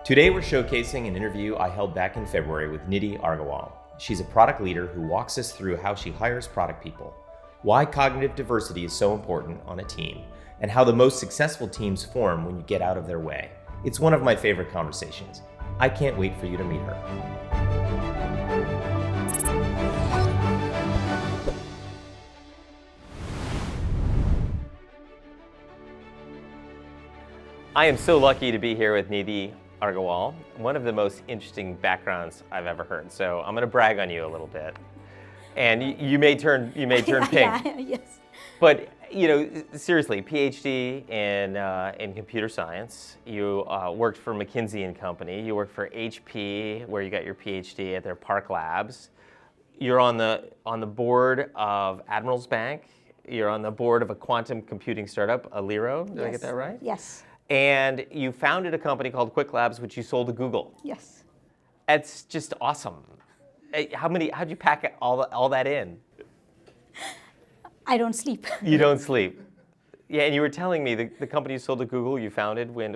Today we're showcasing an interview I held back in February with Nidhi Aggarwal. She's a product leader who walks us through how she hires product people, why cognitive diversity is so important on a team, and how the most successful teams form when you get out of their way. It's one of my favorite conversations. I can't wait for you to meet her. I am so lucky to be here with Nidhi Aggarwal, one of the most interesting backgrounds I've ever heard. So I'm going to brag on you a little bit, and you may turn pink. Yes. But seriously, PhD in computer science. You worked for McKinsey and Company. You worked for HP, where you got your PhD at their Qwiklabs. You're on the board of Admirals Bank. You're on the board of a quantum computing startup, Aliro. Did I get that right? Yes. And you founded a company called Qwiklabs, which you sold to Google. Yes. It's just awesome. How'd you pack all that in? I don't sleep. You don't sleep. Yeah, and you were telling me the company you sold to Google you founded with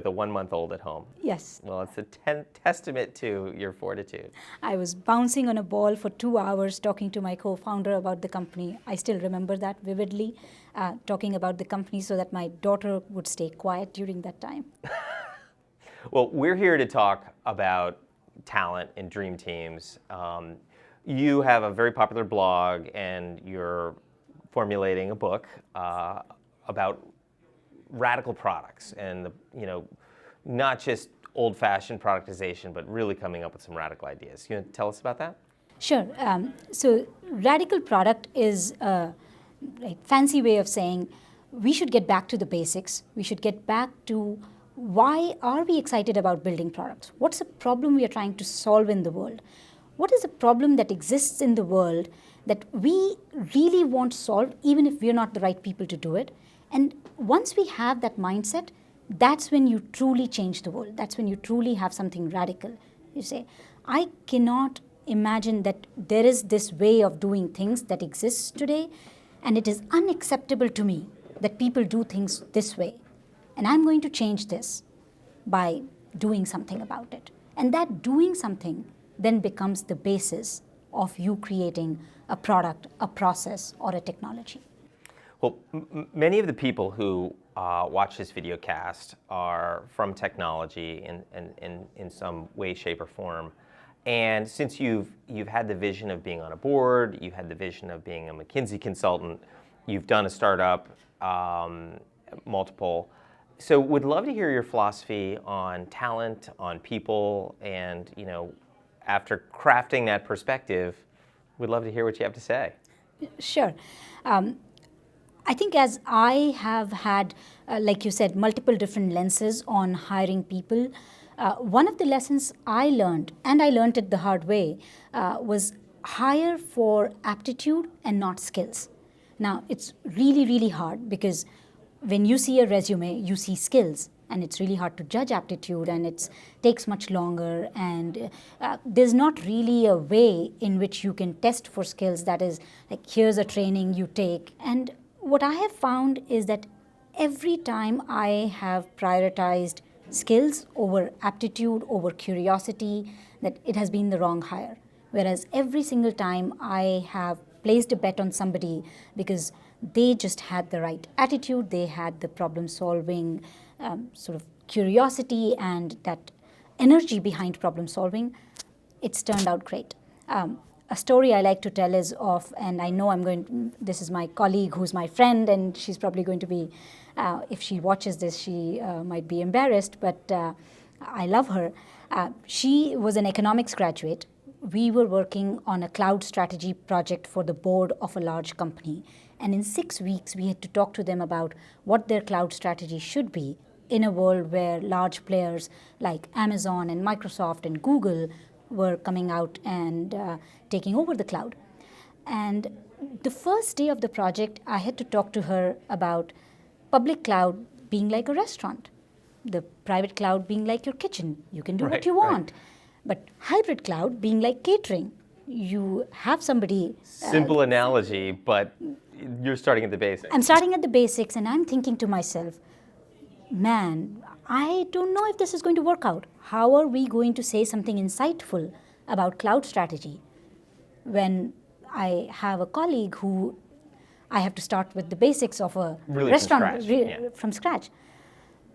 a 1-month-old at home. Yes. Well, it's a testament to your fortitude. I was bouncing on a ball for 2 hours talking to my co-founder about the company. I still remember that vividly, talking about the company so that my daughter would stay quiet during that time. Well, we're here to talk about talent and dream teams. You have a very popular blog, and you're formulating a book about radical products and not just old-fashioned productization, but really coming up with some radical ideas. You want to tell us about that? Sure. So radical product is a fancy way of saying we should get back to the basics. We should get back to why are we excited about building products? What's the problem we are trying to solve in the world? What is a problem that exists in the world that we really want solved, even if we're not the right people to do it? And once we have that mindset, that's when you truly change the world. That's when you truly have something radical. You say, I cannot imagine that there is this way of doing things that exists today, and it is unacceptable to me that people do things this way. And I'm going to change this by doing something about it. And that doing something then becomes the basis of you creating a product, a process, or a technology. Well, many of the people who watch this video cast are from technology in some way, shape, or form. And since you've had the vision of being on a board, you've had the vision of being a McKinsey consultant, you've done a startup, multiple. So would love to hear your philosophy on talent, on people, and after crafting that perspective, we'd love to hear what you have to say. Sure. I think as I have had, like you said, multiple different lenses on hiring people, one of the lessons I learned, and I learned it the hard way, was hire for aptitude and not skills. Now, it's really, really hard because when you see a resume, you see skills, and it's really hard to judge aptitude, and it takes much longer, and there's not really a way in which you can test for skills that is like, here's a training you take. And what I have found is that every time I have prioritized skills over aptitude, over curiosity, that it has been the wrong hire. Whereas every single time I have placed a bet on somebody because they just had the right attitude, they had the problem-solving sort of curiosity and that energy behind problem-solving, it's turned out great. A story I like to tell is of, and I know this is my colleague who's my friend, and she's probably going to be, if she watches this, she might be embarrassed, but I love her. She was an economics graduate. We were working on a cloud strategy project for the board of a large company. And in 6 weeks, we had to talk to them about what their cloud strategy should be in a world where large players like Amazon and Microsoft and Google were coming out and taking over the cloud. And the first day of the project, I had to talk to her about public cloud being like a restaurant, the private cloud being like your kitchen. You can do what you want. But hybrid cloud being like catering. You have somebody... Simple analogy, but you're starting at the basics. I'm starting at the basics, and I'm thinking to myself, man, I don't know if this is going to work out. How are we going to say something insightful about cloud strategy when I have a colleague who I have to start with the basics of a Really restaurant from from scratch.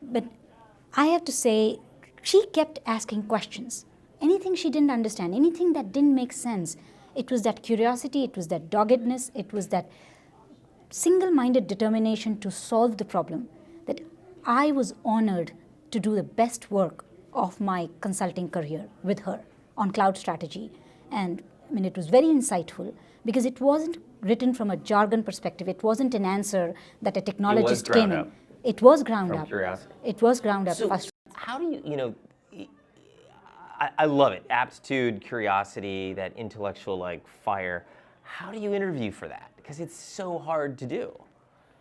But I have to say, she kept asking questions. Anything she didn't understand, anything that didn't make sense, it was that curiosity, it was that doggedness, it was that single-minded determination to solve the problem, that I was honored to do the best work of my consulting career with her on cloud strategy. And I mean, it was very insightful because it wasn't written from a jargon perspective. It wasn't an answer that a technologist came ground in. up. It was ground From up. curiosity. It was ground up So first. how do you, I love it. Aptitude, curiosity, that intellectual like fire. How do you interview for that? Because it's so hard to do.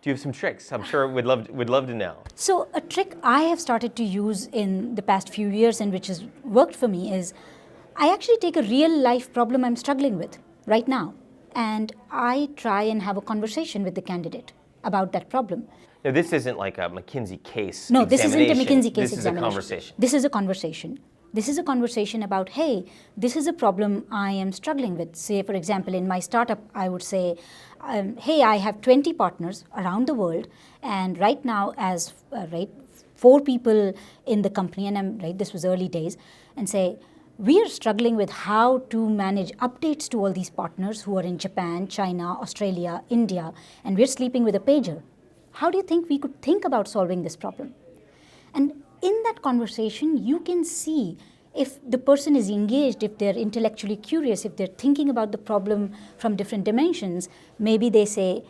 Do you have some tricks? I'm sure would love to know. So a trick I have started to use in the past few years and which has worked for me is I actually take a real life problem I'm struggling with right now and I try and have a conversation with the candidate about that problem. Now, this isn't like a McKinsey case No, this isn't a examination. McKinsey case This is a conversation. This is a conversation. This is a conversation about, hey, this is a problem I am struggling with. Say, for example, in my startup, I would say, hey, I have 20 partners around the world, and right now, as 4 people in the company, and this was early days, and say, we are struggling with how to manage updates to all these partners who are in Japan, China, Australia, India, and we're sleeping with a pager. How do you think we could think about solving this problem? And in that conversation, you can see if the person is engaged, if they're intellectually curious, if they're thinking about the problem from different dimensions. Maybe they say,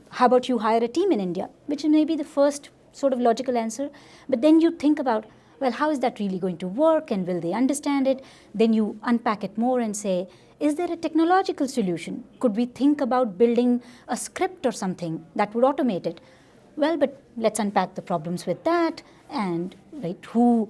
how about you hire a team in India? Which is maybe the first sort of logical answer. But then you think about, well, how is that really going to work and will they understand it? Then you unpack it more and say, is there a technological solution? Could we think about building a script or something that would automate it? Well, but let's unpack the problems with that and who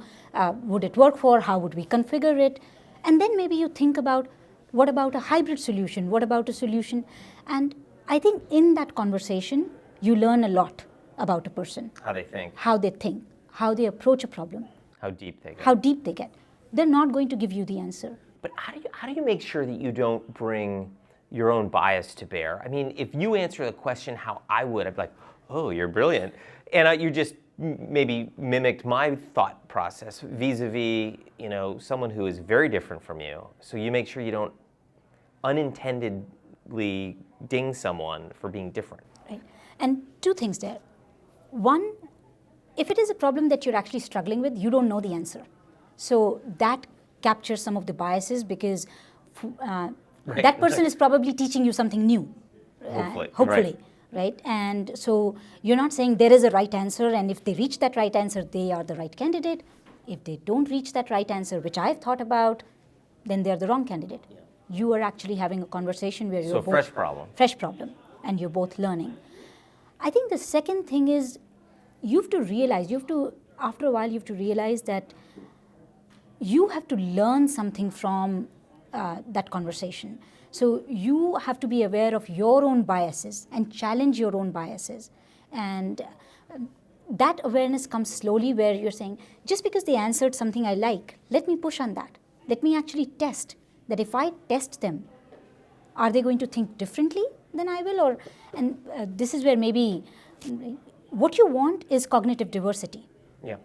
would it work for? How would we configure it? And then maybe you think about what about a hybrid solution? What about a solution? And I think in that conversation, you learn a lot about a person. How they think. How they think, how they approach a problem. How deep they get. How deep they get. They're not going to give you the answer. But how do you make sure that you don't bring your own bias to bear? I mean, if you answer the question how I would, I'd be like, oh, you're brilliant. And you just maybe mimicked my thought process vis-a-vis, someone who is very different from you. So you make sure you don't unintendedly ding someone for being different. Right. And 2 things there. One, if it is a problem that you're actually struggling with, you don't know the answer. So that captures some of the biases because that person is probably teaching you something new. Hopefully. Right? And so you're not saying there is a right answer, and if they reach that right answer, they are the right candidate. If they don't reach that right answer, which I've thought about, then they're the wrong candidate. Yeah. You are actually having a conversation where you're both... fresh problem. Fresh problem, and you're both learning. I think the second thing is after a while, you have to realize that you have to learn something from that conversation. So you have to be aware of your own biases and challenge your own biases. And that awareness comes slowly where you're saying, just because they answered something I like, let me push on that. Let me actually test that if I test them, are they going to think differently than I will? This is where maybe what you want is cognitive diversity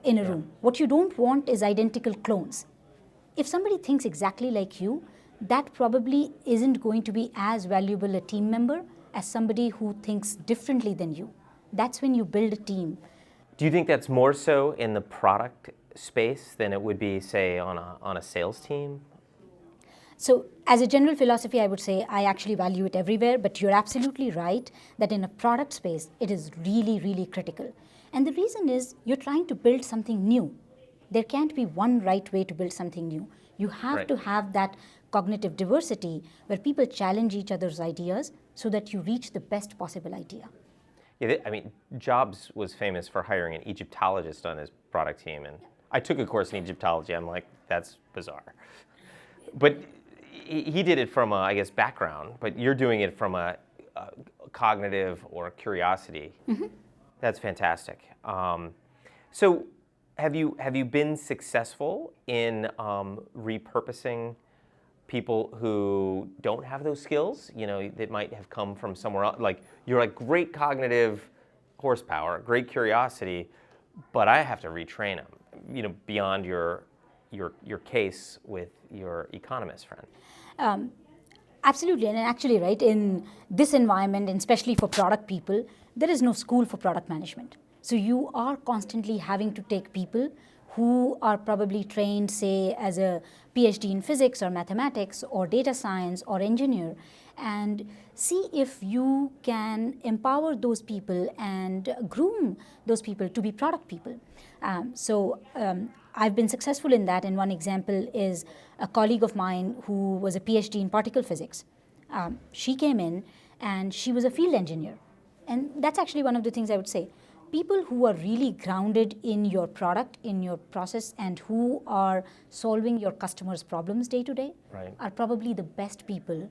in a room. What you don't want is identical clones. If somebody thinks exactly like you, that probably isn't going to be as valuable a team member as somebody who thinks differently than you. That's when you build a team. Do you think that's more so in the product space than it would be, say, on a sales team? So as a general philosophy, I would say I actually value it everywhere, but you're absolutely right that in a product space, it is really, really critical. And the reason is you're trying to build something new. There can't be one right way to build something new. You have to have that cognitive diversity where people challenge each other's ideas so that you reach the best possible idea. Yeah, I mean, Jobs was famous for hiring an Egyptologist on his product team, and I took a course in Egyptology. I'm like, that's bizarre. But he did it from a, background, but you're doing it from a cognitive or curiosity. Mm-hmm. That's fantastic. So have you been successful in repurposing people who don't have those skills? You know, that might have come from somewhere else. Like you're like great cognitive horsepower, great curiosity, but I have to retrain them. You know, beyond your case with your economist friend. Absolutely, and actually, right, in this environment, and especially for product people, there is no school for product management. So you are constantly having to take people who are probably trained, say, as a PhD in physics or mathematics or data science or engineer, and see if you can empower those people and groom those people to be product people. I've been successful in that, and one example is a colleague of mine who was a PhD in particle physics. She came in and she was a field engineer. And that's actually one of the things I would say. People who are really grounded in your product, in your process, and who are solving your customers' problems day to day are probably the best people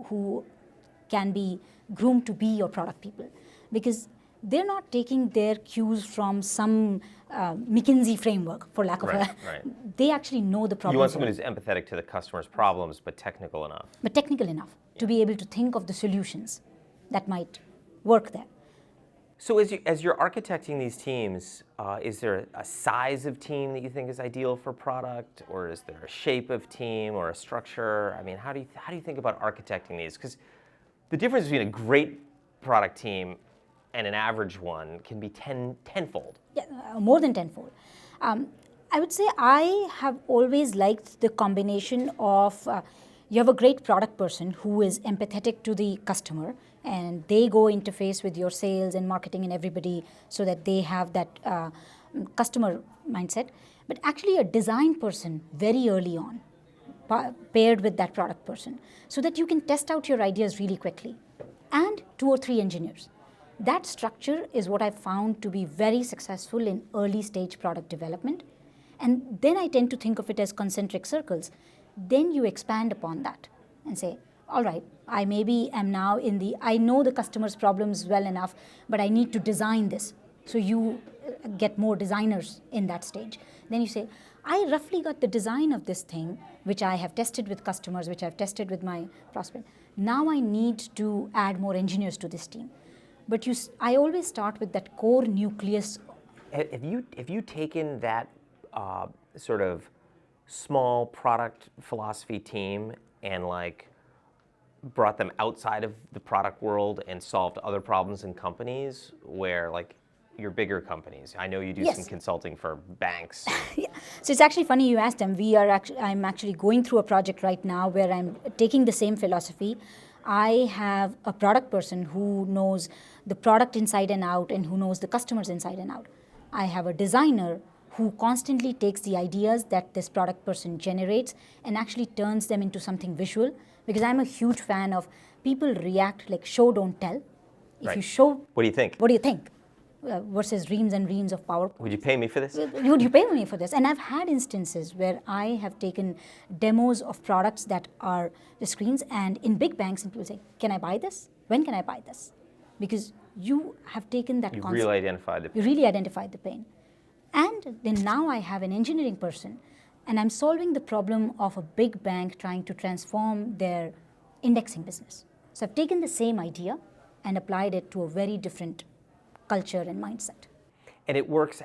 who can be groomed to be your product people. Because they're not taking their cues from some McKinsey framework, for lack of they actually know the problem. You want someone who's empathetic to the customer's problems, but technical enough. But technical enough to be able to think of the solutions that might work there. So as you're architecting these teams, is there a size of team that you think is ideal for product, or is there a shape of team or a structure? I mean, how do you think about architecting these? Because the difference between a great product team and an average one can be tenfold. Yeah, more than tenfold. I would say I have always liked the combination of you have a great product person who is empathetic to the customer, and they go interface with your sales and marketing and everybody so that they have that customer mindset. But actually a design person very early on, paired with that product person, so that you can test out your ideas really quickly, and 2 or 3 engineers. That structure is what I found to be very successful in early stage product development. And then I tend to think of it as concentric circles. Then you expand upon that and say, all right, I maybe am now I know the customer's problems well enough, but I need to design this. So you get more designers in that stage. Then you say, I roughly got the design of this thing, which I have tested with customers, which I've tested with my prospect. Now I need to add more engineers to this team. But I always start with that core nucleus. Have you taken that sort of small product philosophy team and like brought them outside of the product world and solved other problems in companies where like your bigger companies? I know you do some consulting for banks. Yeah. So it's actually funny you asked them. I'm actually going through a project right now where I'm taking the same philosophy. I have a product person who knows the product inside and out and who knows the customers inside and out. I have a designer who constantly takes the ideas that this product person generates and actually turns them into something visual, because I'm a huge fan of people react like show, don't tell. If you show, what do you think? What do you think? Versus reams and reams of PowerPoint. Would you pay me for this? Would you pay me for this? And I've had instances where I have taken demos of products that are the screens, and in big banks, and people say, can I buy this? When can I buy this? Because you have taken that concept. You really identified the pain. You really identified the pain. And then now I have an engineering person, and I'm solving the problem of a big bank trying to transform their indexing business. So I've taken the same idea and applied it to a very different culture and mindset. And it works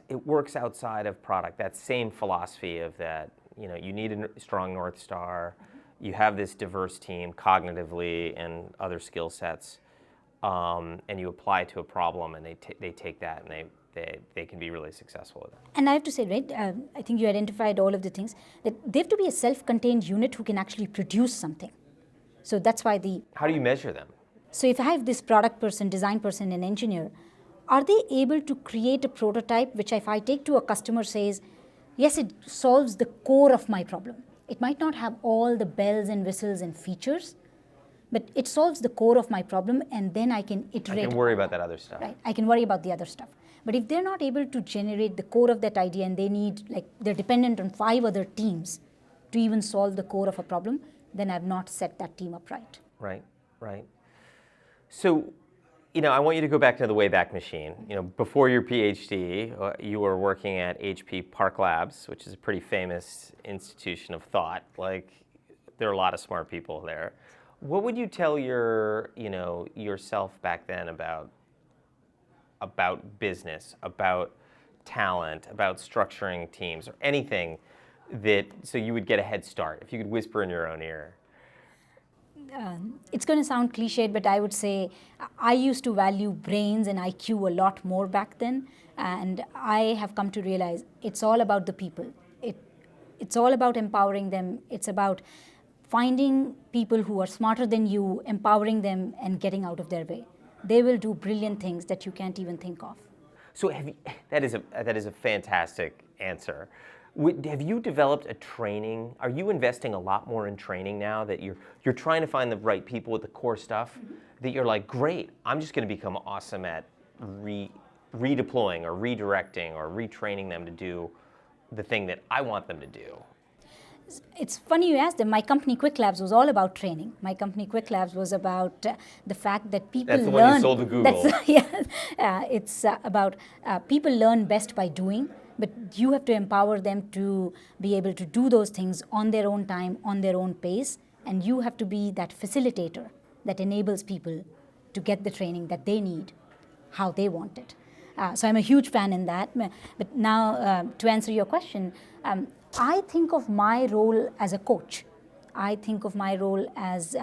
outside of product. That same philosophy of that, you know, you need a strong North Star, you have this diverse team cognitively and other skill sets, and you apply it to a problem, and they take that and they can be really successful with it. And I have to say, right, I think you identified all of the things, that they have to be a self-contained unit who can actually produce something. So that's why How do you measure them? So if I have this product person, design person, and engineer, are they able to create a prototype which if I take to a customer says, yes, it solves the core of my problem. It might not have all the bells and whistles and features, but it solves the core of my problem, and then I can iterate. I can worry about that other stuff. Right, I can worry about the other stuff. But if they're not able to generate the core of that idea, and they're dependent on 5 other teams to even solve the core of a problem, then I've not set that team up right. Right. So I want you to go back to the Wayback Machine. Before your PhD, you were working at HP Qwiklabs, which is a pretty famous institution of thought. Like, there are a lot of smart people there. What would you tell yourself back then about business, about talent, about structuring teams, or anything so you would get a head start, if you could whisper in your own ear? It's going to sound cliched, but I would say I used to value brains and IQ a lot more back then, and I have come to realize it's all about the people. It's all about empowering them. It's about finding people who are smarter than you, empowering them, and getting out of their way. They will do brilliant things that you can't even think of. So that is a fantastic answer. Have you developed a training? Are you investing a lot more in training now that you're trying to find the right people with the core stuff? That you're like, great, I'm just going to become awesome at redeploying or redirecting or retraining them to do the thing that I want them to do. It's funny you asked them. My company Qwiklabs was all about training. My company Qwiklabs was about the fact that people learn. That's the one you sold to Google. It's about people learn best by doing, but you have to empower them to be able to do those things on their own time, on their own pace, and you have to be that facilitator that enables people to get the training that they need, how they want it. So I'm a huge fan in that. But now, to answer your question, I think of my role as a coach. I think of my role as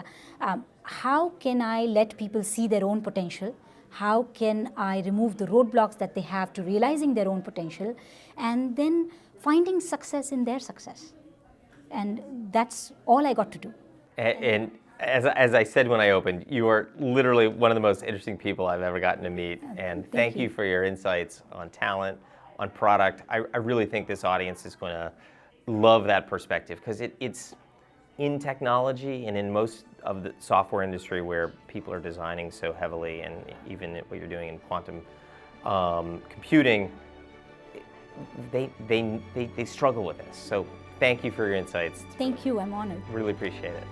how can I let people see their own potential? How can I remove the roadblocks that they have to realizing their own potential, and then finding success in their success? And that's all I got to do. And as I said when I opened, you are literally one of the most interesting people I've ever gotten to meet. And thank you for your insights on talent, on product. I really think this audience is going to love that perspective, because it's in technology and in most of the software industry where people are designing so heavily, and even what you're doing in quantum computing, they struggle with this. So thank you for your insights. Thank you. I'm honored. Really appreciate it.